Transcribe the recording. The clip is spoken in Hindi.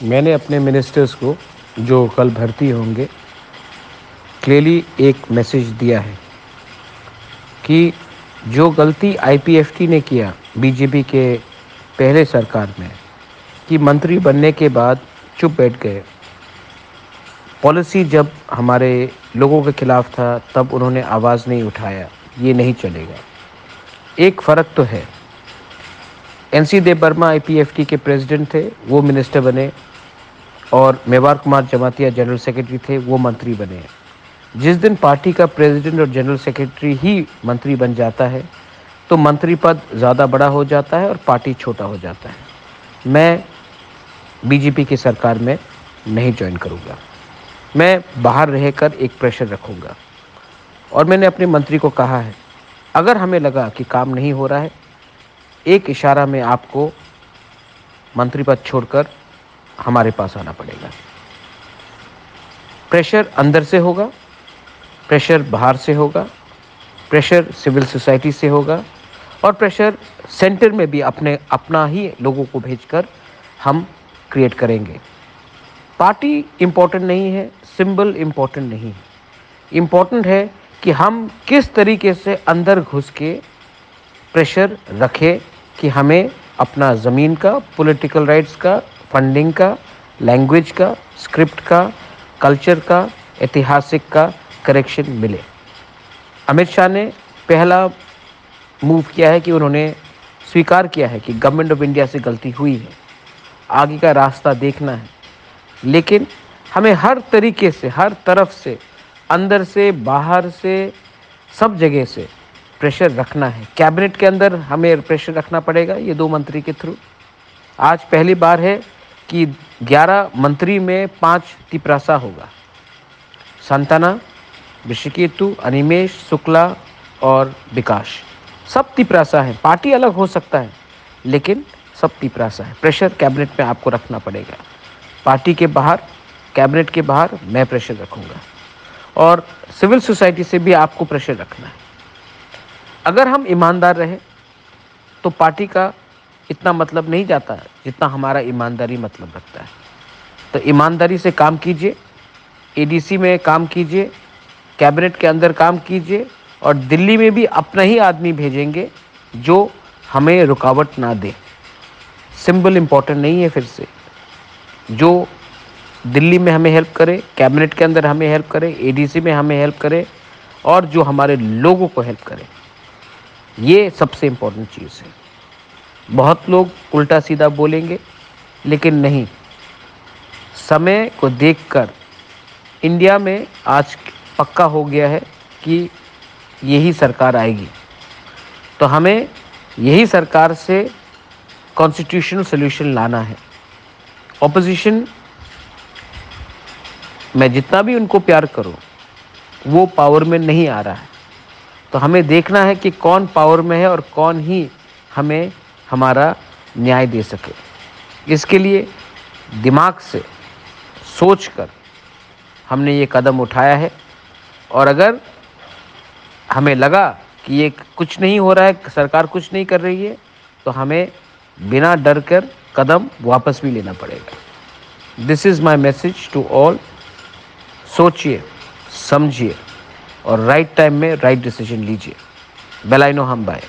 मैंने अपने मिनिस्टर्स को जो कल भर्ती होंगे क्लियरली एक मैसेज दिया है कि जो गलती आईपीएफटी ने किया बीजेपी के पहले सरकार में कि मंत्री बनने के बाद चुप बैठ गए। पॉलिसी जब हमारे लोगों के खिलाफ था तब उन्होंने आवाज़ नहीं उठाया। ये नहीं चलेगा। एक फ़र्क तो है, एनसी देव वर्मा आईपीएफटी के प्रेसिडेंट थे, वो मिनिस्टर बने, और मेवार कुमार जमातिया जनरल सेक्रेटरी थे, वो मंत्री बने। जिस दिन पार्टी का प्रेसिडेंट और जनरल सेक्रेटरी ही मंत्री बन जाता है तो मंत्री पद ज़्यादा बड़ा हो जाता है और पार्टी छोटा हो जाता है। मैं बीजेपी की सरकार में नहीं ज्वाइन करूँगा। मैं बाहर रहकर एक प्रेशर रखूँगा। और मैंने अपने मंत्री को कहा है, अगर हमें लगा कि काम नहीं हो रहा है, एक इशारा में आपको मंत्री पद छोड़कर हमारे पास आना पड़ेगा। प्रेशर अंदर से होगा, प्रेशर बाहर से होगा, प्रेशर सिविल सोसाइटी से होगा, और प्रेशर सेंटर में भी अपना ही लोगों को भेजकर हम क्रिएट करेंगे। पार्टी इम्पोर्टेंट नहीं है, सिंबल इम्पोर्टेंट नहीं है। इम्पोर्टेंट है कि हम किस तरीके से अंदर घुस के प्रेशर रखें कि हमें अपना ज़मीन का, पॉलिटिकल राइट्स का, फंडिंग का, लैंग्वेज का, स्क्रिप्ट का, कल्चर का, ऐतिहासिक का करेक्शन मिले। अमित शाह ने पहला मूव किया है कि उन्होंने स्वीकार किया है कि गवर्नमेंट ऑफ इंडिया से गलती हुई है, आगे का रास्ता देखना है। लेकिन हमें हर तरीके से, हर तरफ से, अंदर से, बाहर से, सब जगह से प्रेशर रखना है। कैबिनेट के अंदर हमें प्रेशर रखना पड़ेगा, ये 2 मंत्री के थ्रू। आज पहली बार है कि 11 मंत्री में 5 तिपरासा होगा। संताना, ऋषिकेतु, अनिमेश, शुक्ला और विकास, सब तिपरासा है। पार्टी अलग हो सकता है लेकिन सब तिपरासा है। प्रेशर कैबिनेट में आपको रखना पड़ेगा। पार्टी के बाहर, कैबिनेट के बाहर मैं प्रेशर रखूँगा, और सिविल सोसाइटी से भी आपको प्रेशर रखना है। अगर हम ईमानदार रहे तो पार्टी का इतना मतलब नहीं जाता है जितना हमारा ईमानदारी मतलब रखता है। तो ईमानदारी से काम कीजिए, एडीसी में काम कीजिए, कैबिनेट के अंदर काम कीजिए, और दिल्ली में भी अपना ही आदमी भेजेंगे जो हमें रुकावट ना दे। सिंबल इम्पोर्टेंट नहीं है। फिर से जो दिल्ली में हमें हेल्प करे, कैबिनेट के अंदर हमें हेल्प करे, एडीसी में हमें हेल्प करे, और जो हमारे लोगों को हेल्प करे, ये सबसे इम्पोर्टेंट चीज़ है। बहुत लोग उल्टा सीधा बोलेंगे, लेकिन नहीं, समय को देखकर इंडिया में आज पक्का हो गया है कि यही सरकार आएगी। तो हमें यही सरकार से कॉन्स्टिट्यूशनल सॉल्यूशन लाना है। ऑपोजिशन, मैं जितना भी उनको प्यार करूं, वो पावर में नहीं आ रहा है। तो हमें देखना है कि कौन पावर में है और कौन ही हमें हमारा न्याय दे सके। इसके लिए दिमाग से सोचकर हमने ये कदम उठाया है। और अगर हमें लगा कि ये कुछ नहीं हो रहा है, सरकार कुछ नहीं कर रही है, तो हमें बिना डर कर कदम वापस भी लेना पड़ेगा। This is my message to all. सोचिए, समझिए, और राइट टाइम में राइट डिसीजन लीजिए। बेल आई नो हम बाय।